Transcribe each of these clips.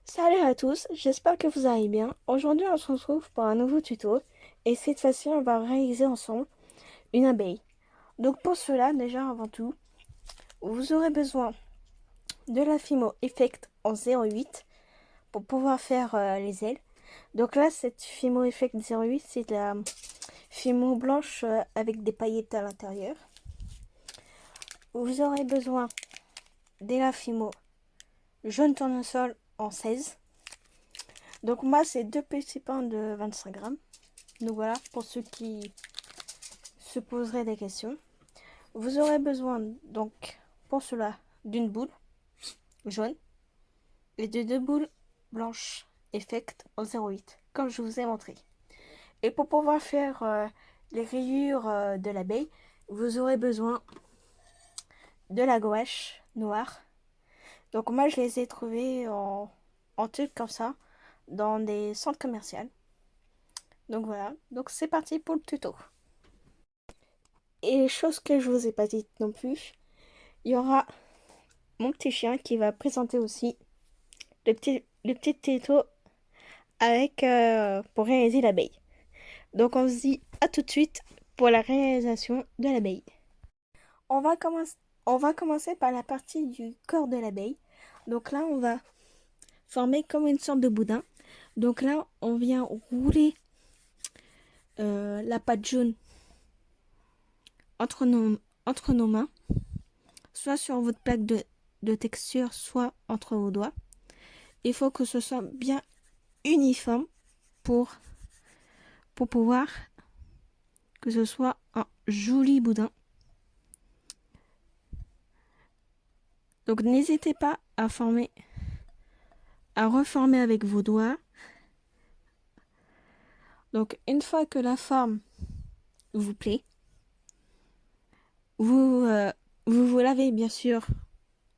Salut à tous, j'espère que vous allez bien. Aujourd'hui, on se retrouve pour un nouveau tuto et cette fois-ci, on va réaliser ensemble une abeille. Donc pour cela, déjà avant tout, vous aurez besoin de la Fimo Effect en 0,8 pour pouvoir faire les ailes. Donc là, cette Fimo Effect 0,8, c'est de la Fimo blanche avec des paillettes à l'intérieur. Vous aurez besoin de la Fimo jaune tournesol en 16. Donc moi, c'est deux petits pains de 25 grammes. Donc voilà, pour ceux qui se poseraient des questions. Vous aurez besoin donc pour cela d'une boule jaune et de deux boules blanches Effect en 0,8 comme je vous ai montré. Et pour pouvoir faire les rayures de l'abeille, vous aurez besoin de la gouache noire. Donc moi je les ai trouvées en tube comme ça dans des centres commerciaux. Donc voilà, donc c'est parti pour le tuto. Et chose que je vous ai pas dit non plus, il y aura mon petit chien qui va présenter aussi le petit tuto avec pour réaliser l'abeille. Donc on se dit à tout de suite pour la réalisation de l'abeille. On va commencer, on va commencer par la partie du corps de l'abeille. Donc là on va former comme une sorte de boudin. Donc là on vient rouler la pâte jaune entre nos mains, soit sur votre plaque de texture, soit entre vos doigts. Il faut que ce soit bien uniforme pour pouvoir que ce soit un joli boudin. Donc n'hésitez pas à reformer avec vos doigts. Donc une fois que la forme vous plaît, vous vous lavez bien sûr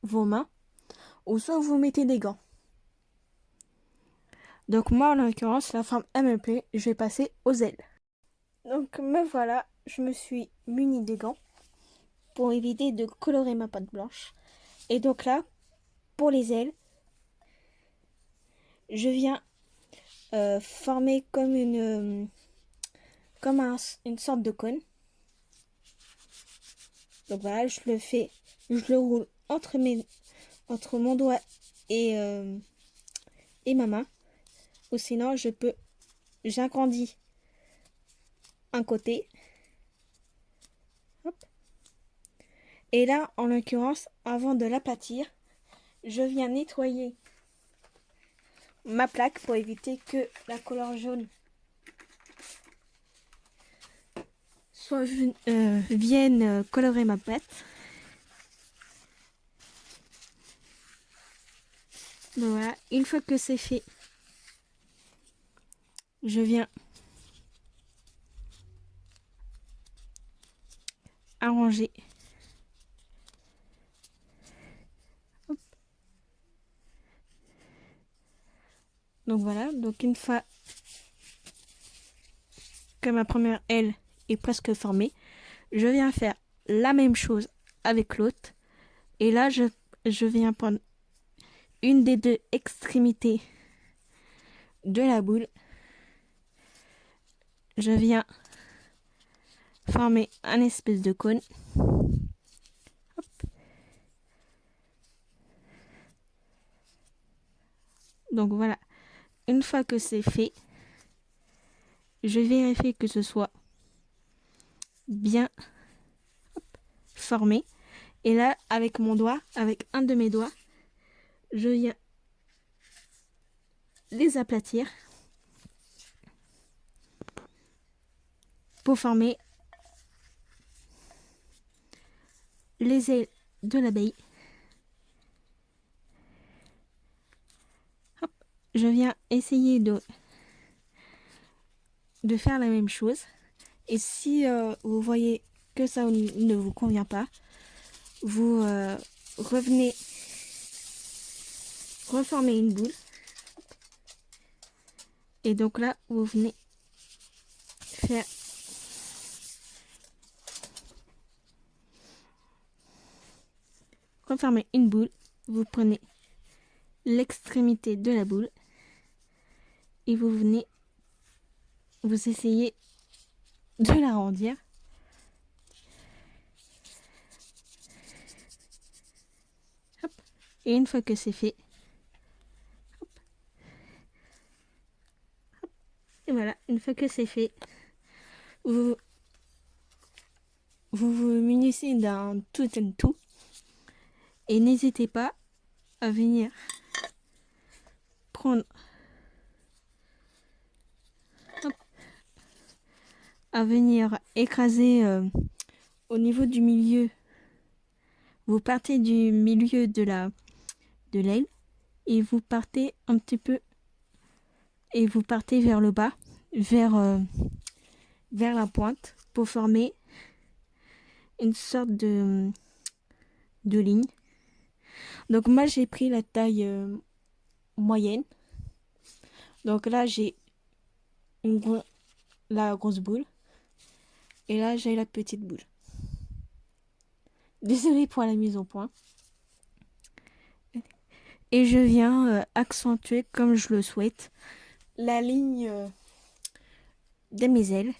vos mains ou soit vous mettez des gants. Donc moi en l'occurrence la forme elle me plaît, je vais passer aux ailes. Donc me voilà, je me suis muni des gants pour éviter de colorer ma pâte blanche. Et donc là, pour les ailes, je viens former comme une sorte de cône. Donc voilà, je le roule entre mon doigt et ma main. Ou sinon, j'agrandis un côté. Hop. Et là, en l'occurrence, avant de l'aplatir, je viens nettoyer ma plaque pour éviter que la couleur jaune vienne colorer ma pâte. Donc voilà, une fois que c'est fait, je viens arranger. Hop. Donc voilà, donc une fois que ma première aile est presque formée, je viens faire la même chose avec l'autre. Et là, je viens prendre une des deux extrémités de la boule. Je viens former un espèce de cône. Hop. Donc voilà, une fois que c'est fait, je vérifie que ce soit bien formé. Et là, avec mon doigt, avec un de mes doigts, je viens les aplatir pour former les ailes de l'abeille. Hop. Je viens essayer de faire la même chose. Et si vous voyez que ça ne vous convient pas, vous revenez reformer une boule. Et donc là, vous venez faire refermer une boule. Vous prenez l'extrémité de la boule et vous essayez de l'arrondir. Hop. Et une fois que c'est fait, hop, hop, et voilà, une fois que c'est fait, vous vous munissez d'un tout and tout et n'hésitez pas à venir prendre, hop, à venir écraser au niveau du milieu. Vous partez du milieu de l'aile et vous partez un petit peu et vous partez vers le bas, vers la pointe pour former une sorte de ligne. Donc moi j'ai pris la taille moyenne. Donc là j'ai la grosse boule et là j'ai la petite boule. Désolée pour la mise au point. Et je viens accentuer comme je le souhaite la ligne de mes ailes.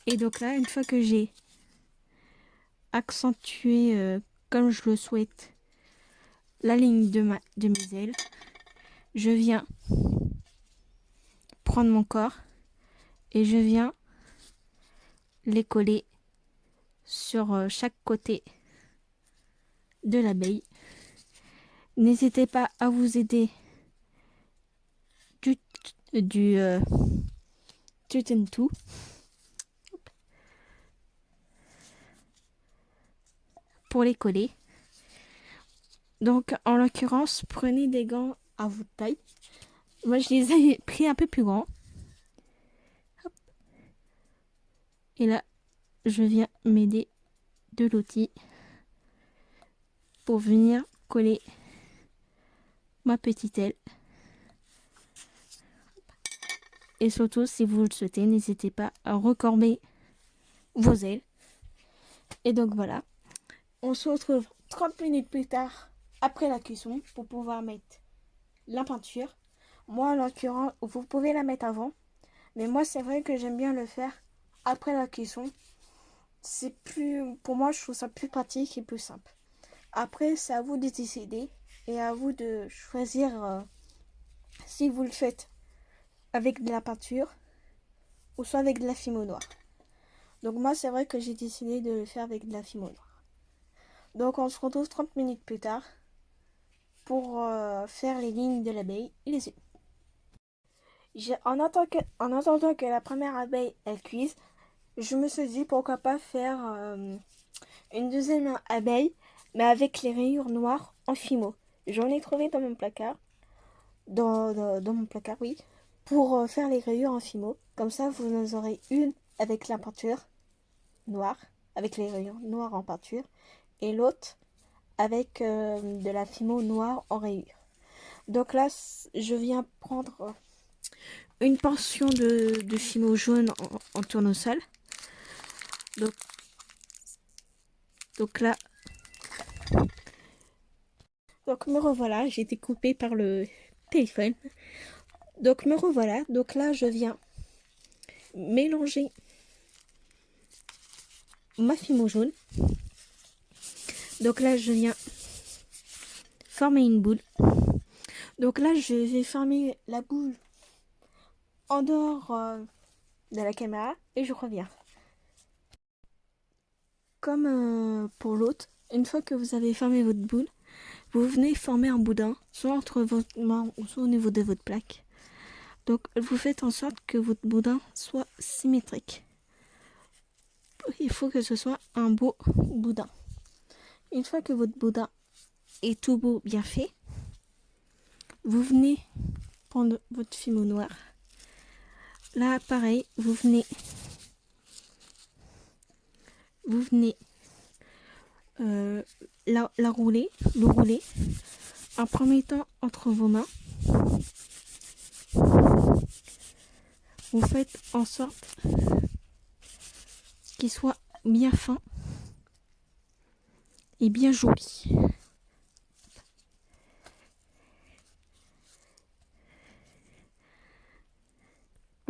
Et donc là, une fois que j'ai accentué comme je le souhaite la ligne de mes ailes, je viens prendre mon corps et je viens les coller sur chaque côté de l'abeille. N'hésitez pas à vous aider du tout and tout. Pour les coller. Donc en l'occurrence, prenez des gants à votre taille. Moi je les ai pris un peu plus grands. Hop. Et là, je viens m'aider de l'outil pour venir coller ma petite aile. Et surtout, si vous le souhaitez, n'hésitez pas à recorber vos ailes. Et donc voilà, on se retrouve 30 minutes plus tard après la cuisson pour pouvoir mettre la peinture. Moi, en l'occurrence, vous pouvez la mettre avant, mais moi, c'est vrai que j'aime bien le faire après la cuisson. C'est plus, pour moi, je trouve ça plus pratique et plus simple. Après, c'est à vous de décider et à vous de choisir si vous le faites avec de la peinture ou soit avec de la fimo noire. Donc moi, c'est vrai que j'ai décidé de le faire avec de la fimo noire. Donc on se retrouve 30 minutes plus tard pour faire les lignes de l'abeille et les œufs. En attendant que la première abeille elle cuise, je me suis dit pourquoi pas faire une deuxième abeille, mais avec les rayures noires en fimo. J'en ai trouvé dans mon placard, dans mon placard, oui, pour faire les rayures en fimo. Comme ça, vous en aurez une avec la peinture noire, avec les rayures noires en peinture, et l'autre avec de la fimo noire en rayures. Donc là, je viens prendre une portion de fimo jaune en tournesol. Donc là, donc me revoilà, j'ai été coupée par le téléphone. Donc me revoilà, donc là je viens mélanger ma fimo jaune. Donc là je viens former une boule. Donc là je vais former la boule en dehors de la caméra et je reviens. Comme pour l'autre, une fois que vous avez formé votre boule, vous venez former un boudin, soit entre votre main ou soit au niveau de votre plaque. Donc vous faites en sorte que votre boudin soit symétrique. Il faut que ce soit un beau boudin. Une fois que votre boudin est tout beau, bien fait, vous venez prendre votre fimo noir. Là, pareil, vous venez le rouler en premier temps entre vos mains. Vous faites en sorte qu'il soit bien fin et bien joli.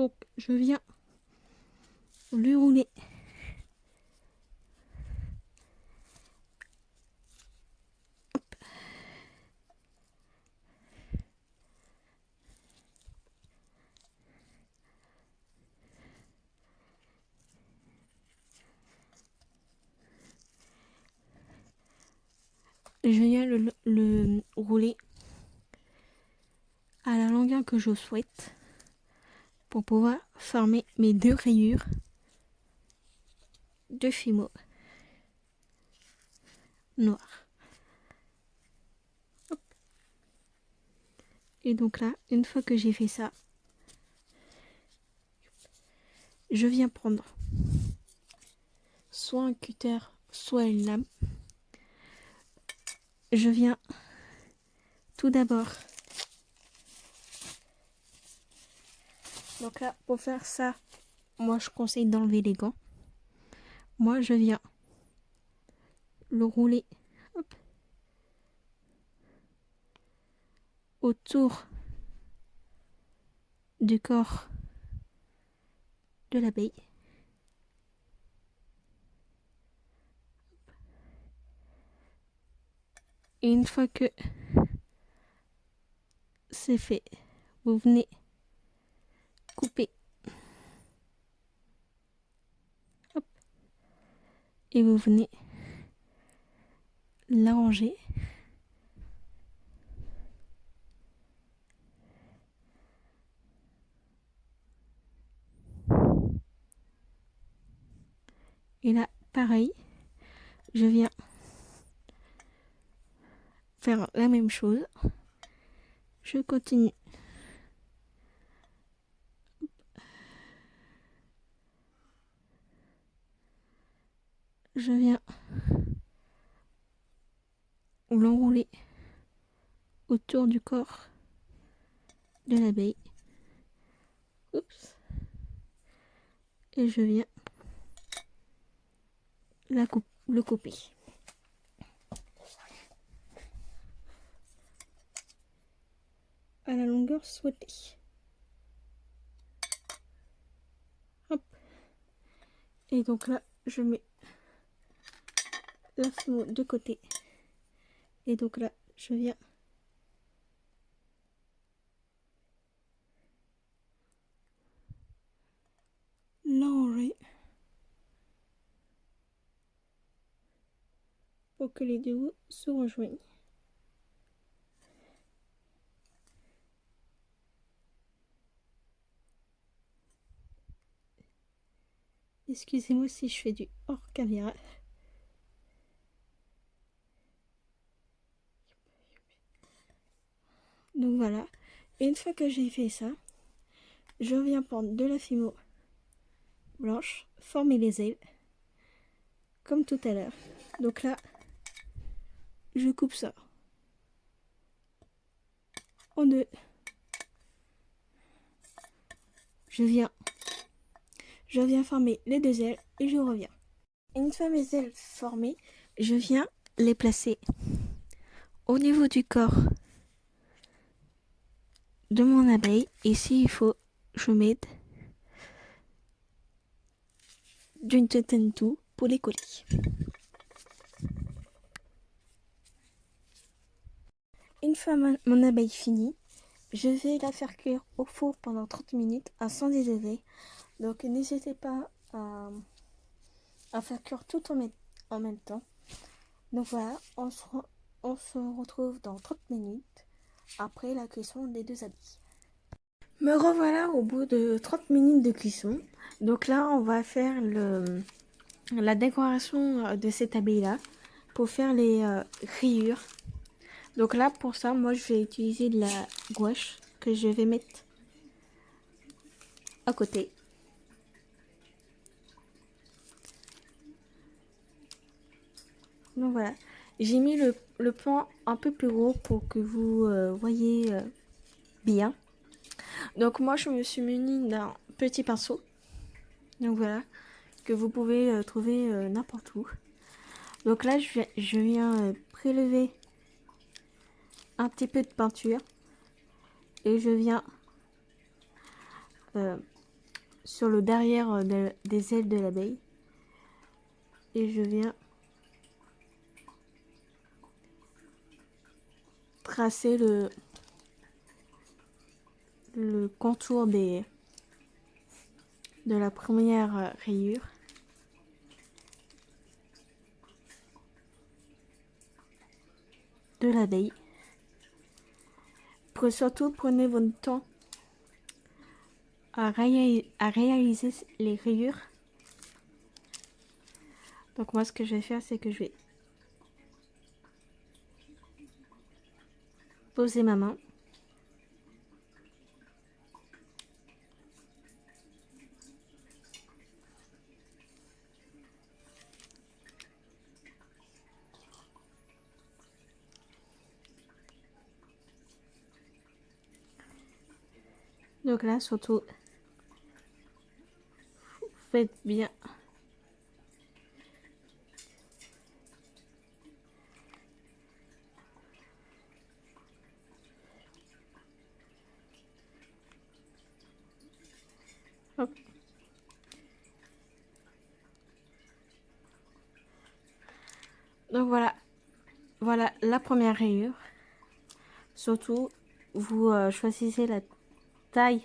Donc je viens le rouler. Je viens le rouler à la longueur que je souhaite pour pouvoir former mes deux rayures de fimo noir. Hop. Et donc là, une fois que j'ai fait ça, je viens prendre soit un cutter, soit une lame. Je viens tout d'abord. Donc là, pour faire ça, moi je conseille d'enlever les gants. Moi je viens le rouler, hop, autour du corps de l'abeille. Et une fois que c'est fait, vous venez couper. Hop, et vous venez l'arranger. Et là, pareil, je viens faire la même chose. Je continue. Je viens l'enrouler autour du corps de l'abeille. Oups. Et je viens le couper. À la longueur souhaitée. Hop. Et donc là, je mets la fimo de côté. Et donc là, je viens l'enlever pour que les deux bouts se rejoignent. Excusez-moi si je fais du hors caméra. Donc voilà. Et une fois que j'ai fait ça, je viens prendre de la fimo blanche, former les ailes, comme tout à l'heure. Donc là, je coupe ça en deux. Je viens former les deux ailes et je reviens. Une fois mes ailes formées, je viens les placer au niveau du corps de mon abeille. Et s'il faut, je m'aide d'une tête tout pour les coller. Une fois mon abeille finie, je vais la faire cuire au four pendant 30 minutes à 110 degrés. Donc n'hésitez pas à faire cuire tout en même temps. Donc voilà, on se retrouve dans 30 minutes après la cuisson des deux habits. Me revoilà au bout de 30 minutes de cuisson. Donc là, on va faire la décoration de cet habit-là pour faire les rayures. Donc là, pour ça, moi, je vais utiliser de la gouache que je vais mettre à côté. Donc voilà, j'ai mis le plan un peu plus gros pour que vous voyez bien. Donc moi, je me suis munie d'un petit pinceau. Donc voilà, que vous pouvez trouver n'importe où. Donc là, je viens prélever un petit peu de peinture et je viens sur le derrière des ailes de l'abeille. Et je viens tracer le contour de la première rayure. De l'abeille. Surtout, prenez votre temps à réaliser les rayures. Donc moi, ce que je vais faire, c'est que je vais poser ma main. Donc là, surtout, faites bien. Hop. Donc voilà la première rayure. Surtout, vous choisissez la taille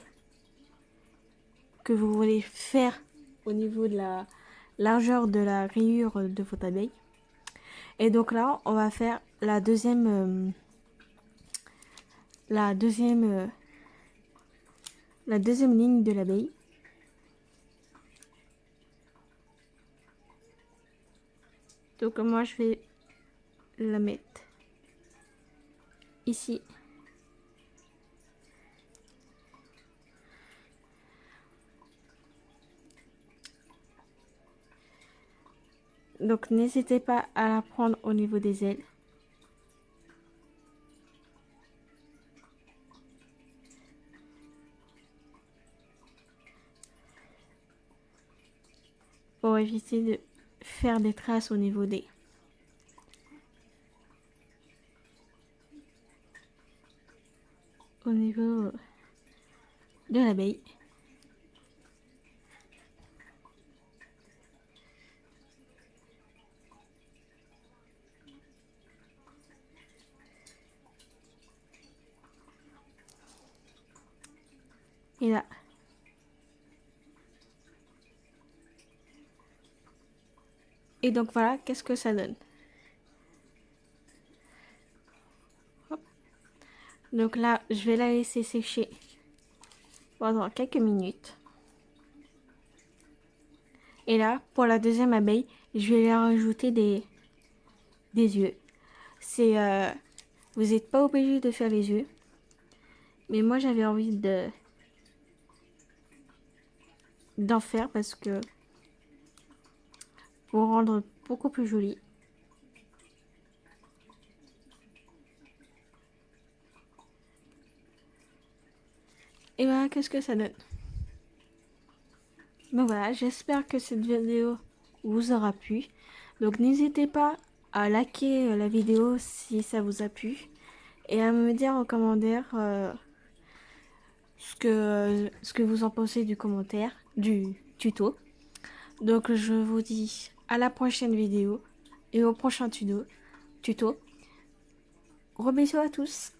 que vous voulez faire au niveau de la largeur de la rayure de votre abeille. Et donc là, on va faire la deuxième ligne de l'abeille. Donc moi, je vais la mettre ici. Donc n'hésitez pas à la prendre au niveau des ailes. Pour éviter de faire des traces au niveau de l'abeille. Et là. Et donc voilà, qu'est-ce que ça donne. Hop. Donc là, je vais la laisser sécher pendant quelques minutes. Et là, pour la deuxième abeille, je vais lui rajouter des yeux. Vous n'êtes pas obligé de faire les yeux. Mais moi, j'avais envie d'en faire parce que pour rendre beaucoup plus joli. Et voilà, qu'est-ce que ça donne. Donc voilà, j'espère que cette vidéo vous aura plu. Donc n'hésitez pas à liker la vidéo si ça vous a plu. Et à me dire en commentaire ce que vous en pensez du tuto. Donc je vous dis à la prochaine vidéo et au prochain tuto. Gros bisous à tous.